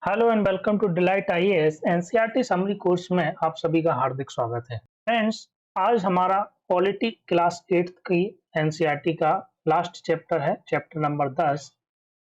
Hello and welcome to Delight IAS NCERT summary course में आप सभी का हार्दिक स्वागत है। फ्रेंड्स, आज हमारा पॉलिटी क्लास 8th की एनसीईआरटी का लास्ट चैप्टर है, चैप्टर नंबर 10,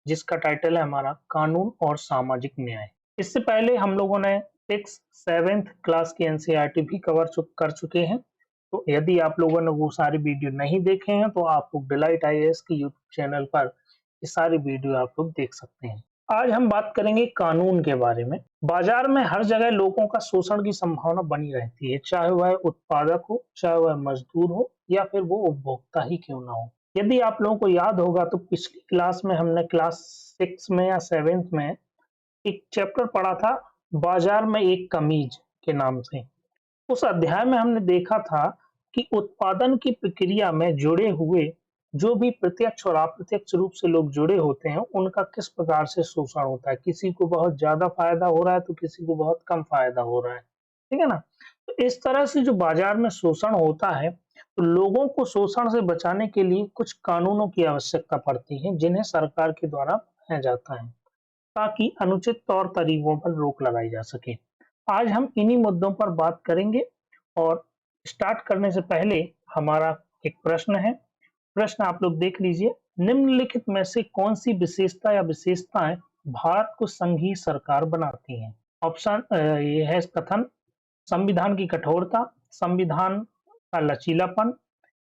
जिसका टाइटल है हमारा कानून और सामाजिक न्याय। इससे पहले हम लोगों ने 6th 7th क्लास की एनसीईआरटी भी कर चुके हैं। तो यदि आप लोगों ने वो सारी वीडियो नहीं देखे हैं तो आप लोग डिलाइट आईएएस के यूट्यूब चैनल पर ये सारी वीडियो आप लोग देख सकते हैं। आज हम बात करेंगे कानून के बारे में। बाजार में हर जगह लोगों का शोषण की संभावना बनी रहती है, चाहे वह उत्पादक हो, चाहे वह मजदूर हो या फिर वो उपभोक्ता ही क्यों ना हो। यदि आप लोगों को याद होगा तो पिछली क्लास में हमने क्लास 6 में या 7th में एक चैप्टर पढ़ा था, बाजार में एक कमीज के नाम से। उस अध्याय में हमने देखा था कि उत्पादन की प्रक्रिया में जुड़े हुए जो भी प्रत्यक्ष और अप्रत्यक्ष रूप से लोग जुड़े होते हैं, उनका किस प्रकार से शोषण होता है। किसी को बहुत ज्यादा फायदा हो रहा है तो किसी को बहुत कम फायदा हो रहा है, ठीक है ना। तो इस तरह से जो बाजार में शोषण होता है, तो लोगों को शोषण से बचाने के लिए कुछ कानूनों की आवश्यकता पड़ती है, जिन्हें सरकार के द्वारा बनाया जाता है ताकि अनुचित तौर तरीकों पर रोक लगाई जा सके। आज हम इन्हीं मुद्दों पर बात करेंगे और स्टार्ट करने से पहले हमारा एक प्रश्न है। प्रश्न आप लोग देख लीजिए। निम्नलिखित में से कौन सी विशेषता या विशेषताएं भारत को संघीय सरकार बनाती हैं? ऑप्शन ये है कथन: संविधान की कठोरता, संविधान का लचीलापन,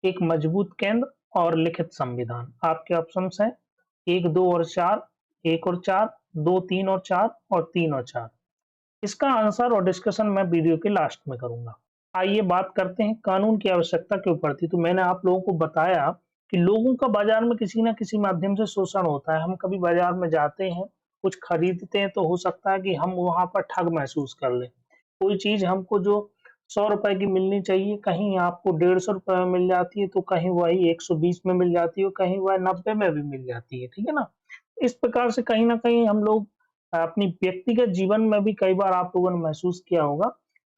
एक मजबूत केंद्र और लिखित संविधान। आपके ऑप्शंस हैं 1, 2 और 4, 1 और 4, 2, 3 और 4 और 3 और 4। इसका आंसर और डिस्कशन मैं वीडियो के लास्ट में करूंगा। आइए बात करते हैं कानून की आवश्यकता क्यों पड़ती। तो मैंने आप लोगों को बताया कि लोगों का बाजार में किसी ना किसी माध्यम से शोषण होता है। हम कभी बाजार में जाते हैं, कुछ खरीदते हैं तो हो सकता है कि हम वहां पर ठग महसूस कर लें। कोई चीज हमको जो 100 रुपए की मिलनी चाहिए, कहीं आपको 150 रुपए में मिल जाती है, तो कहीं वही 120 में मिल जाती है, कहीं वह 90 में भी मिल जाती है, ठीक है ना। इस प्रकार से कहीं ना कहीं हम लोग अपनी व्यक्तिगत जीवन में भी कई बार आप लोगों ने महसूस किया होगा,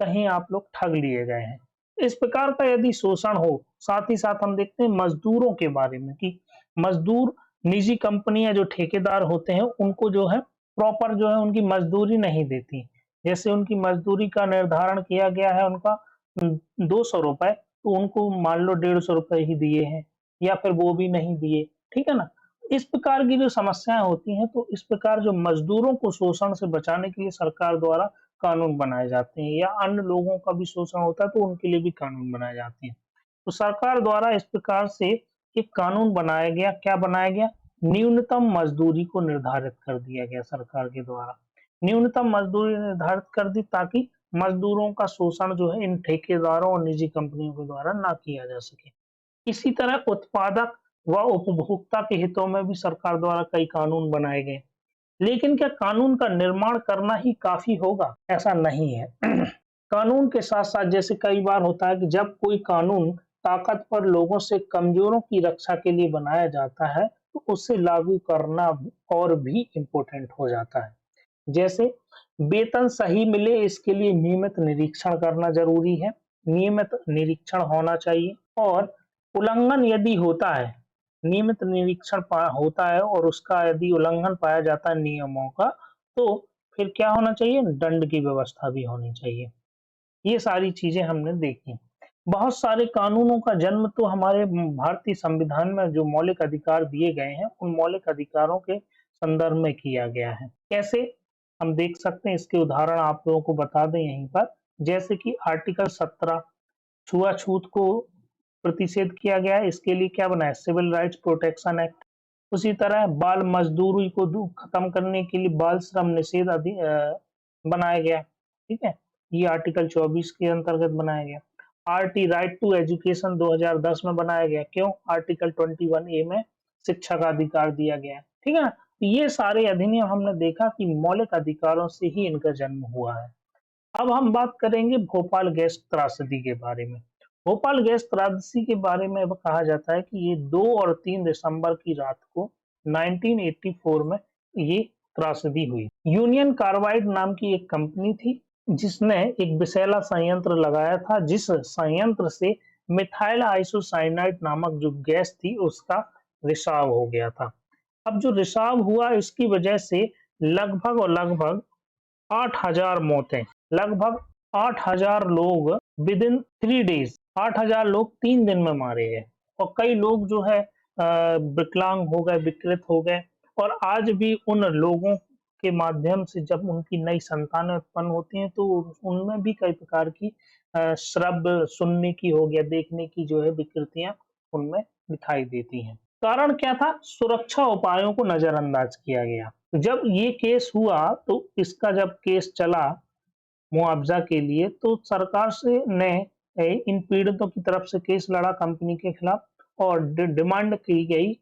कहीं आप लोग ठग लिए गए हैं। इस प्रकार का यदि शोषण हो, साथ ही साथ हम देखते हैं मजदूरों के बारे में कि मजदूर, निजी कंपनियां जो ठेकेदार होते हैं, उनको जो है प्रॉपर जो है उनकी मजदूरी नहीं देती। जैसे उनकी मजदूरी का निर्धारण किया गया है उनका 200 रुपए, तो उनको मान लो 150 रुपए ही दिए हैं या फिर वो भी नहीं दिए, ठीक है ना। इस प्रकार की जो समस्याएं होती हैं, तो इस प्रकार जो मजदूरों को शोषण से बचाने के लिए सरकार द्वारा कानून बनाए जाते हैं, या अन्य लोगों का भी शोषण होता है तो उनके लिए भी कानून बनाए जाते हैं। तो सरकार द्वारा इस प्रकार से एक कानून बनाया गया। क्या बनाया गया? न्यूनतम मजदूरी को निर्धारित कर दिया गया सरकार के द्वारा। न्यूनतम मजदूरी निर्धारित कर दी ताकि मजदूरों का शोषण जो है इन ठेकेदारों और निजी कंपनियों के द्वारा ना किया जा सके। इसी तरह उत्पादक व उपभोक्ता के हितों में भी सरकार द्वारा कई कानून बनाए गए। लेकिन क्या कानून का निर्माण करना ही काफी होगा? ऐसा नहीं है। कानून के साथ साथ जैसे कई बार होता है कि जब कोई कानून ताकतवर लोगों से कमजोरों की रक्षा के लिए बनाया जाता है, तो उसे लागू करना और भी इम्पोर्टेंट हो जाता है। जैसे वेतन सही मिले, इसके लिए नियमित निरीक्षण करना जरूरी है। नियमित निरीक्षण होना चाहिए। और उल्लंघन यदि होता है, नियमित निरीक्षण होता है और उसका यदि उल्लंघन पाया जाता है नियमों का, तो फिर क्या होना चाहिए? दंड की व्यवस्था भी होनी चाहिए। ये सारी चीजें हमने देखी। बहुत सारे कानूनों का जन्म तो हमारे भारतीय संविधान में जो मौलिक अधिकार दिए गए हैं, उन मौलिक अधिकारों के संदर्भ में किया गया है। कैसे? हम देख सकते हैं, इसके उदाहरण आप लोगों को बता दें यहीं पर। जैसे कि आर्टिकल 17 छुआछूत को प्रतिषेध किया गया है, इसके लिए क्या बनाया? Civil rights protection act. उसी तरह बाल मजदूरी को खत्म करने के लिए बाल श्रम निषेध बनाया गया, ठीक है। ये आर्टिकल 24 के अंतर्गत बनाया गया। आरटी राइट टू एजुकेशन 2010 में बनाया गया। क्यों? आर्टिकल 21A में शिक्षा का अधिकार दिया गया है, ठीक है ना। तो ये सारे अधिनियम हमने देखा कि मौलिक अधिकारों से ही इनका जन्म हुआ है। अब हम बात करेंगे भोपाल गैस त्रासदी के बारे में। भोपाल गैस त्रासदी के बारे में अब कहा जाता है कि ये 2 और 3 दिसंबर की रात को 1984 में ये त्रासदी हुई। यूनियन कार्बाइड नाम की एक कंपनी थी, जिसने एक विषैला संयंत्र लगाया था, जिस संयंत्र से मिथाइल आइसोसाइनाइड नामक जो गैस थी उसका रिसाव हो गया था। अब जो रिसाव हुआ, इसकी वजह से लगभग 8,000 मौतें, लगभग 8,000 लोग विद इन 3 डेज, 8,000 लोग 3 दिन में मारे गए और कई लोग जो है विकलांग हो गए, विकृत हो गए और आज भी उन लोगों के माध्यम से जब उनकी नई संतानें उत्पन्न होती हैं तो उनमें भी कई प्रकार की श्रव्य सुनने की हो गया, देखने की जो है विकृतियाँ उनमें दिखाई देती हैं। कारण क्या था? सुरक्षा उपायों को नज़रअंदाज किया गया। जब ये केस हुआ तो इसका जब केस चला मुआवजा के लिए तो सरकार से ने इन पीड़ितों की तरफ से केस लड़ा कंपनी के खिलाफ और डिमांड की गई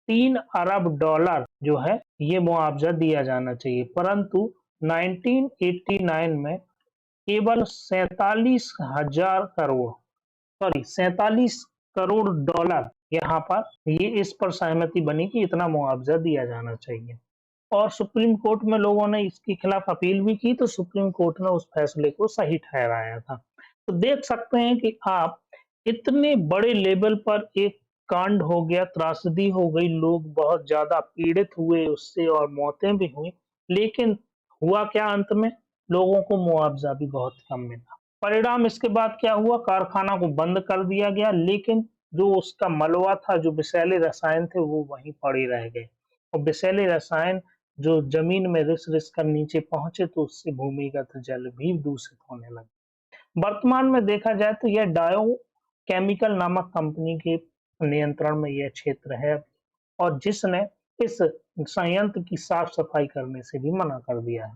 3 अरब डॉलर जो है ये मुआवजा दिया जाना चाहिए, परंतु 1989 में केवल 47 करोड़ डॉलर यहाँ पर ये इस पर सहमति बनी कि इतना मुआवजा दिया जाना चाहिए और सुप्रीम कोर्ट में लोगों ने इसके खिलाफ अपील भी की तो सुप्रीम कोर्ट ने उस फैसले को सही ठहराया था। तो देख सकते हैं कि आप इतने बड़े लेवल पर एक कांड हो गया, त्रासदी हो गई, लोग बहुत ज्यादा पीड़ित हुए उससे और मौतें भी हुई, लेकिन हुआ क्या अंत में? लोगों को मुआवजा भी बहुत कम मिला। परिणाम इसके बाद क्या हुआ? कारखाना को बंद कर दिया गया, लेकिन जो उसका मलबा था, जो विषैले रसायन थे, वो वहीं पड़े रह गए और विषैले रसायन जो जमीन में रिस-रिस कर नीचे पहुंचे तो उससे भूमिगत जल भी दूषित होने लगा। वर्तमान में देखा जाए तो यह डायो केमिकल नामक कंपनी के नियंत्रण में यह क्षेत्र है और जिसने इस संयंत्र की साफ सफाई करने से भी मना कर दिया है।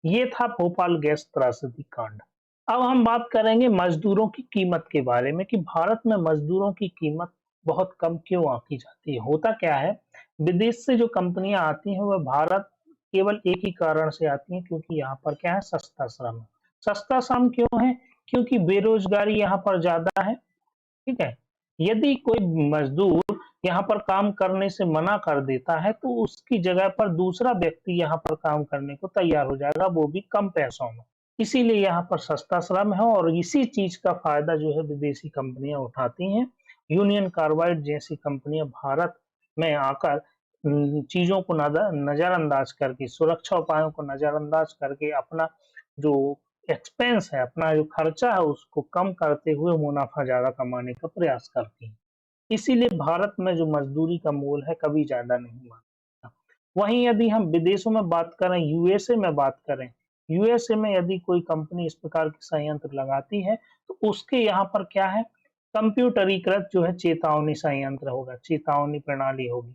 ये था भोपाल गैस त्रासदी कांड। अब हम बात करेंगे मजदूरों की कीमत के बारे में कि भारत में मजदूरों की कीमत बहुत कम क्यों आंकी जाती है। होता क्या है, विदेश से जो कंपनियां आती हैं वह भारत केवल एक ही कारण से आती हैं, क्योंकि यहाँ पर क्या है, सस्ता श्रम है। सस्ता श्रम क्यों है? क्योंकि बेरोजगारी यहाँ पर ज्यादा है। ठीक है, यदि कोई मजदूर यहाँ पर काम करने से मना कर देता है तो उसकी जगह पर दूसरा व्यक्ति यहाँ पर काम करने को तैयार हो जाएगा, वो भी कम पैसों में। इसीलिए यहाँ पर सस्ता श्रम है और इसी चीज का फायदा जो है विदेशी कंपनियां उठाती हैं। यूनियन कार्बाइड जैसी कंपनियां भारत में आकर चीजों को नजरअंदाज करके, सुरक्षा उपायों को नजरअंदाज करके अपना जो एक्सपेंस है, अपना जो खर्चा है उसको कम करते हुए मुनाफा ज्यादा कमाने का प्रयास करती हैं। इसीलिए भारत में जो मजदूरी का मोल है कभी ज्यादा नहीं बढ़ता। वहीं यदि हम विदेशों में बात करें, यूएसए में बात करें, यूएसए में यदि कोई कंपनी इस प्रकार के संयंत्र लगाती है तो उसके यहाँ पर क्या है, कंप्यूटरीकृत जो है चेतावनी संयंत्र होगा, चेतावनी प्रणाली होगी।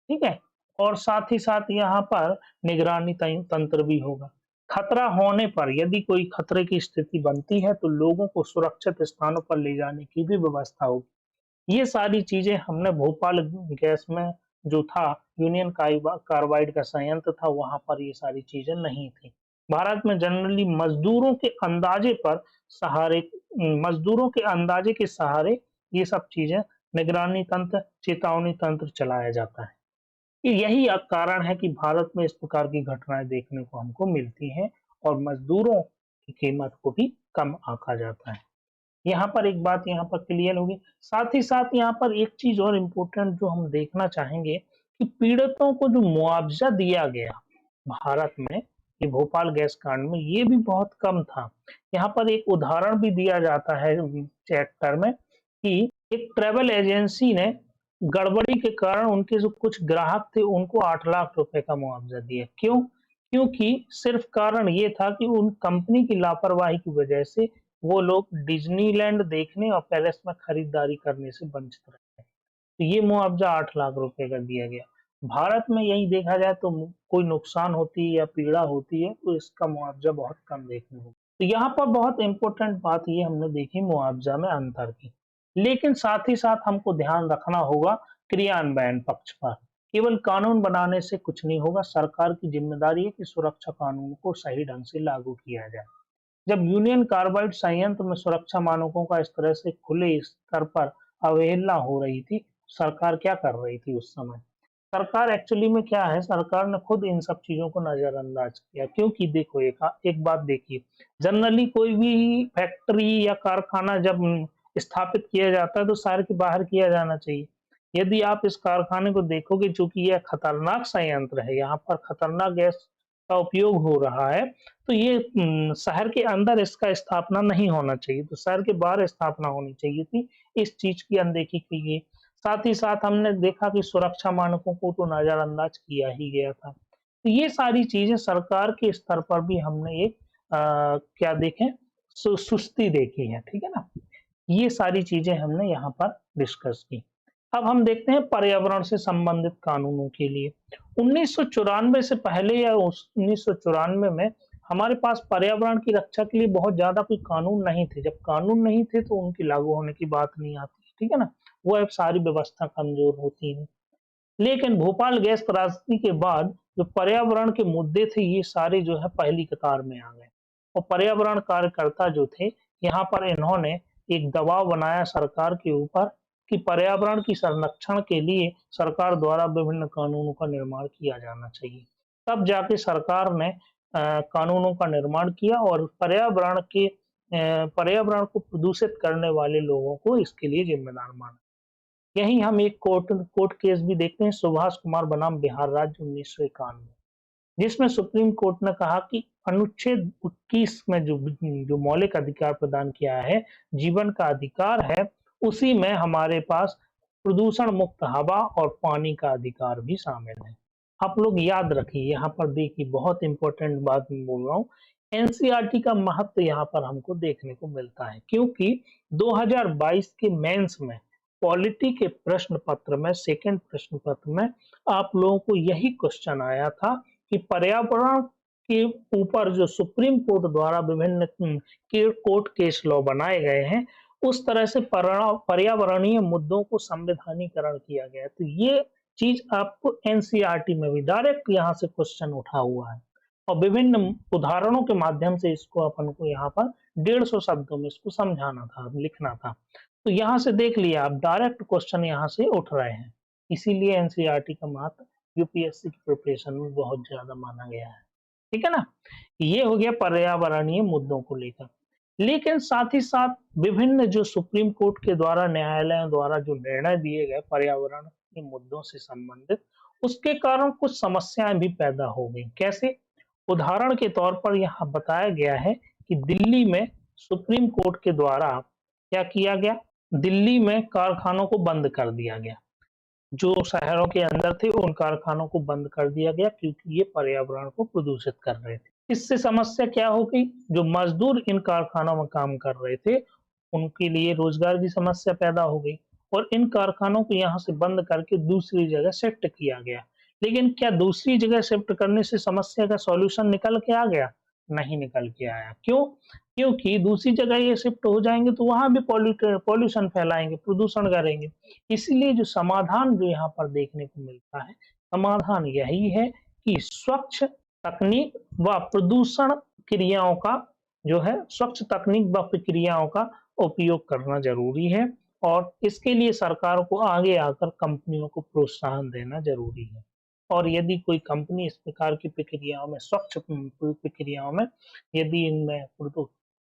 ठीक है, और साथ ही साथ यहाँ पर निगरानी तंत्र भी होगा। खतरा होने पर, यदि कोई खतरे की स्थिति बनती है तो लोगों को सुरक्षित स्थानों पर ले जाने की भी व्यवस्था होगी। ये सारी चीजें हमने भोपाल गैस में जो था, यूनियन कार्बाइड का संयंत्र था, वहां पर ये सारी चीजें नहीं थी। भारत में जनरली मजदूरों के अंदाजे के सहारे ये सब चीजें, निगरानी तंत्र, चेतावनी तंत्र चलाया जाता है। यही एक कारण है कि भारत में इस प्रकार की घटनाएं देखने को हमको मिलती हैं और मजदूरों की कीमत को भी कम आंका जाता है। यहाँ पर एक बात यहाँ पर क्लियर होगी। साथ ही साथ यहाँ पर एक चीज और इम्पोर्टेंट जो हम देखना चाहेंगे कि पीड़ितों को जो मुआवजा दिया गया भारत में, ये भोपाल गैस कांड में, ये भी बहुत कम था। यहाँ पर एक उदाहरण भी दिया जाता है चैप्टर में कि एक ट्रेवल एजेंसी ने गड़बड़ी के कारण उनके जो कुछ ग्राहक थे उनको 8 लाख रुपए का मुआवजा दिया। क्यों? क्योंकि सिर्फ कारण ये था कि उन कंपनी की लापरवाही की वजह से वो लोग डिज्नीलैंड देखने और पैलेस में खरीदारी करने से वंचित रहे। तो ये मुआवजा 8 लाख रुपए का दिया गया। भारत में यही देखा जाए तो कोई नुकसान होती है या पीड़ा होती है तो इसका मुआवजा बहुत कम देखने को। तो यहाँ पर बहुत इंपॉर्टेंट बात ये हमने देखी मुआवजा में अंतर की। लेकिन साथ ही साथ हमको ध्यान रखना होगा क्रियान्वयन पक्ष पर। केवल कानून बनाने से कुछ नहीं होगा, सरकार की जिम्मेदारी है कि सुरक्षा कानून को सही ढंग से लागू किया जाए। जब यूनियन कार्बाइड संयंत्र में सुरक्षा मानकों का इस तरह से खुले स्तर पर अवहेलना हो रही थी, सरकार क्या कर रही थी उस समय? सरकार एक्चुअली में क्या है, सरकार ने खुद इन सब चीजों को नजरअंदाज किया। क्योंकि देखो एक बात देखिए, जनरली कोई भी फैक्ट्री या कारखाना जब स्थापित किया जाता है तो शहर के बाहर किया जाना चाहिए। यदि आप इस कारखाने को देखोगे, चूंकि यह खतरनाक संयंत्र है, यहाँ पर खतरनाक गैस का उपयोग हो रहा है, तो ये शहर के अंदर इसका स्थापना नहीं होना चाहिए, तो शहर के बाहर स्थापना होनी चाहिए थी, इस चीज़ की अनदेखी की गई। साथ ही साथ हमने देखा कि सुरक्षा मानकों को तो नज़रअंदाज किया ही गया था। तो ये सारी चीज़ें सरकार के स्तर पर भी हमने एक क्या देखें सुस्ती देखी है, ठीक है ना? ये सारी चीज़ें हमने यहाँ पर डिस्कस की। अब हम देखते हैं पर्यावरण से संबंधित कानूनों के लिए। 1994 से पहले या उस 1994 में हमारे पास पर्यावरण की रक्षा के लिए बहुत ज़्यादा कोई कानून नहीं थे। जब कानून नहीं थे तो उनकी लागू होने की बात नहीं आती, ठीक है ना? वो अब सारी व्यवस्था कमज़ोर होती है। लेकिन भोपाल गैस त्रासदी के बाद जो पर्यावरण के मुद्दे थे ये सारे जो है पहली कतार में आ गए और पर्यावरण कार्यकर्ता जो थे यहाँ पर इन्होंने एक दबाव बनाया सरकार के ऊपर कि पर्यावरण की संरक्षण के लिए सरकार द्वारा विभिन्न कानूनों का निर्माण किया जाना चाहिए। तब जाके सरकार ने कानूनों का निर्माण किया और पर्यावरण को प्रदूषित करने वाले लोगों को इसके लिए जिम्मेदार माना। यहीं हम एक कोर्ट केस भी देखते हैं, सुभाष कुमार बनाम बिहार राज्य 1991, जिसमें सुप्रीम कोर्ट ने कहा कि अनुच्छेद 21 में जो मौलिक अधिकार प्रदान किया है, जीवन का अधिकार है, उसी में हमारे पास प्रदूषण मुक्त हवा और पानी का अधिकार भी शामिल है। आप लोग याद रखिए, यहाँ पर देखिए बहुत इंपॉर्टेंट बात मैं बोल रहा हूँ, एनसीईआरटी का महत्व यहाँ पर हमको देखने को मिलता है क्योंकि 2022 के मेंस में पॉलिटी के प्रश्न पत्र में सेकंड प्रश्न पत्र में आप लोगों को यही क्वेश्चन आया था कि पर्यावरण के ऊपर जो सुप्रीम कोर्ट द्वारा विभिन्न कोर्ट केस लॉ बनाए गए हैं उस तरह से पर्यावरणीय मुद्दों को संवैधानिकरण किया गया है। तो ये चीज आपको एनसीईआरटी में भी डायरेक्ट यहाँ से क्वेश्चन उठा हुआ है और विभिन्न उदाहरणों के माध्यम से इसको अपन को यहाँ पर 150 शब्दों में इसको समझाना था, लिखना था। तो यहाँ से देख लिया आप डायरेक्ट क्वेश्चन यहाँ से उठ रहे हैं, इसीलिए एनसीईआरटी का महत्व यूपीएससी की प्रिपरेशन में बहुत ज्यादा माना गया है, ठीक है ना? ये हो गया पर्यावरणीय मुद्दों को लेकर। लेकिन साथ ही साथ विभिन्न जो सुप्रीम कोर्ट के द्वारा न्यायालयों द्वारा जो निर्णय दिए गए पर्यावरण के मुद्दों से संबंधित, उसके कारण कुछ समस्याएं भी पैदा हो गई। कैसे? उदाहरण के तौर पर यहाँ बताया गया है कि दिल्ली में सुप्रीम कोर्ट के द्वारा क्या किया गया, दिल्ली में कारखानों को बंद कर दिया गया, जो शहरों के अंदर थे उन कारखानों को बंद कर दिया गया क्योंकि ये पर्यावरण को प्रदूषित कर रहे थे। इससे समस्या क्या हो गई, जो मजदूर इन कारखानों में काम कर रहे थे उनके लिए रोजगार की समस्या पैदा हो गई और इन कारखानों को यहाँ से बंद करके दूसरी जगह शिफ्ट किया गया। लेकिन क्या दूसरी जगह शिफ्ट करने से समस्या का सॉल्यूशन निकल के आ गया? नहीं निकल के आया। क्यों? क्योंकि दूसरी जगह ये शिफ्ट हो जाएंगे तो वहां भी पॉल्यूशन फैलाएंगे, प्रदूषण करेंगे। इसीलिए जो समाधान जो यहाँ पर देखने को मिलता है, समाधान यही है कि स्वच्छ तकनीक व प्रदूषण क्रियाओं का जो है स्वच्छ तकनीक व प्रक्रियाओं का उपयोग करना जरूरी है और इसके लिए सरकार को आगे आकर कंपनियों को प्रोत्साहन देना जरूरी है। और यदि कोई कंपनी इस प्रकार की प्रक्रियाओं में स्वच्छ प्रक्रियाओं में यदि इनमें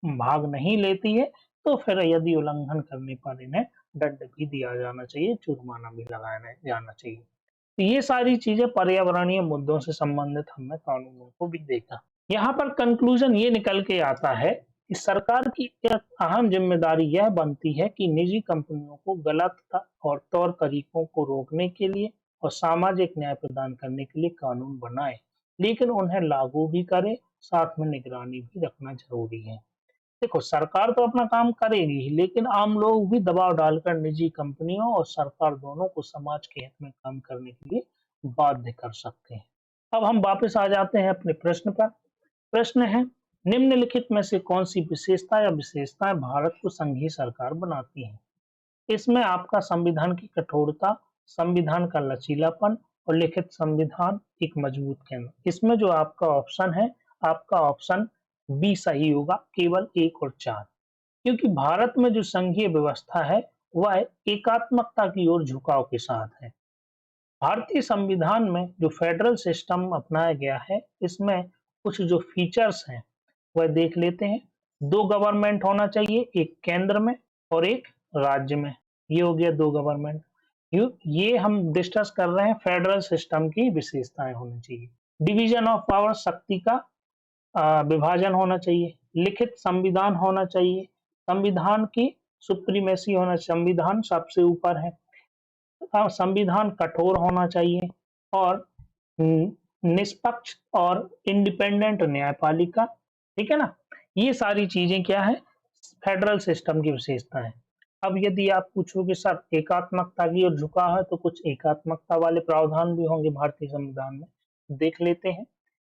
भाग नहीं लेती है तो फिर यदि उल्लंघन करने पर इन्हें दंड भी दिया जाना चाहिए, जुर्माना भी लगाया जाना चाहिए। तो ये सारी चीजें पर्यावरणीय मुद्दों से संबंधित हमने कानूनों को भी देखा। यहाँ पर कंक्लूजन ये निकल के आता है कि सरकार की एक अहम जिम्मेदारी यह बनती है कि निजी कंपनियों को गलत और तौर तरीकों को रोकने के लिए और सामाजिक न्याय प्रदान करने के लिए कानून बनाए, लेकिन उन्हें लागू भी करे, साथ में निगरानी भी रखना जरूरी है। देखो सरकार तो अपना काम करेगी ही, लेकिन आम लोग भी दबाव डालकर निजी कंपनियों और सरकार दोनों को समाज के हित में काम करने के लिए बाध्य कर सकते हैं। अब हम वापस आ जाते हैं अपने प्रश्न पर। प्रश्न है, निम्नलिखित में से कौन सी विशेषता या विशेषताएं भारत को संघीय सरकार बनाती हैं? इसमें आपका संविधान की कठोरता, संविधान का लचीलापन और लिखित संविधान एक मजबूत केंद्र। इसमें जो आपका ऑप्शन है, आपका ऑप्शन बी सही होगा, केवल 1 और 4, क्योंकि भारत में जो संघीय व्यवस्था है वह एकात्मकता की ओर झुकाव के साथ है। भारतीय संविधान में जो फेडरल सिस्टम अपनाया गया है इसमें कुछ जो फीचर्स हैं वह देख लेते हैं। 2 गवर्नमेंट होना चाहिए, एक केंद्र में और एक राज्य में। ये हो गया 2 गवर्नमेंट। ये हम डिस्कस कर रहे हैं फेडरल सिस्टम की विशेषताएं होनी चाहिए। डिवीजन ऑफ पावर, शक्ति का विभाजन होना चाहिए, लिखित संविधान होना चाहिए, संविधान की सुप्रीमेसी होना, संविधान सबसे ऊपर है, संविधान कठोर होना चाहिए और निष्पक्ष और इंडिपेंडेंट न्यायपालिका, ठीक है ना। ये सारी चीजें क्या है, फेडरल सिस्टम की विशेषता है। अब यदि आप पूछोगे सर एकात्मकता की ओर झुका है, तो कुछ एकात्मकता वाले प्रावधान भी होंगे भारतीय संविधान में, देख लेते हैं।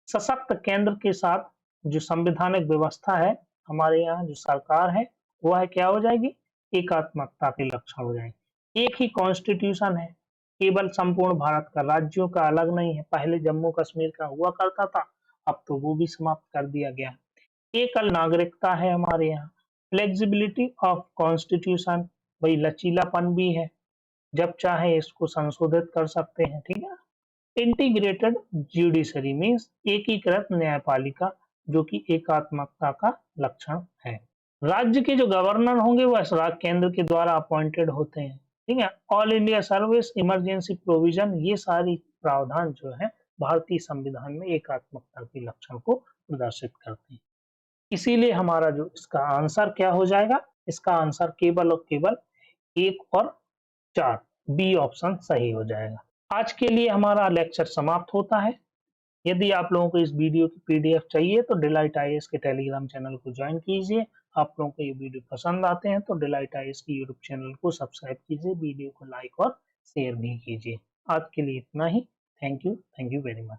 सशक्त केंद्र के साथ जो संवैधानिक व्यवस्था है, हमारे यहाँ जो सरकार है, वह क्या हो जाएगी, एकात्मकता के लक्षण हो जाएंगे। एक ही कॉन्स्टिट्यूशन है, केवल संपूर्ण भारत का, राज्यों का अलग नहीं है, पहले जम्मू कश्मीर का हुआ करता था, अब तो वो भी समाप्त कर दिया गया। एकल नागरिकता है हमारे यहाँ, फ्लेक्सिबिलिटी ऑफ कॉन्स्टिट्यूशन, वही लचीलापन भी है, जब चाहे इसको संशोधित कर सकते हैं, ठीक है। इंटीग्रेटेड ज्यूडिशरी मीन्स एकीकृत न्यायपालिका, जो कि एकात्मकता का लक्षण है। राज्य के जो गवर्नर होंगे वह स्वराज केंद्र के द्वारा अपॉइंटेड होते हैं, ठीक है। All India service, emergency provision, ये सारी प्रावधान जो है भारतीय संविधान में एकात्मकता के लक्षण को प्रदर्शित करते हैं। इसीलिए हमारा जो इसका आंसर क्या हो जाएगा, इसका आंसर केवल और केवल 1 और 4, बी ऑप्शन सही हो जाएगा। आज के लिए हमारा लेक्चर समाप्त होता है। यदि आप लोगों को इस वीडियो की पीडीएफ चाहिए तो डिलाइट आईएएस के टेलीग्राम चैनल को ज्वाइन कीजिए। आप लोगों को ये वीडियो पसंद आते हैं तो डिलाइट आईएएस की यूट्यूब चैनल को सब्सक्राइब कीजिए, वीडियो को लाइक और शेयर भी कीजिए। आज के लिए इतना ही। Thank you very much.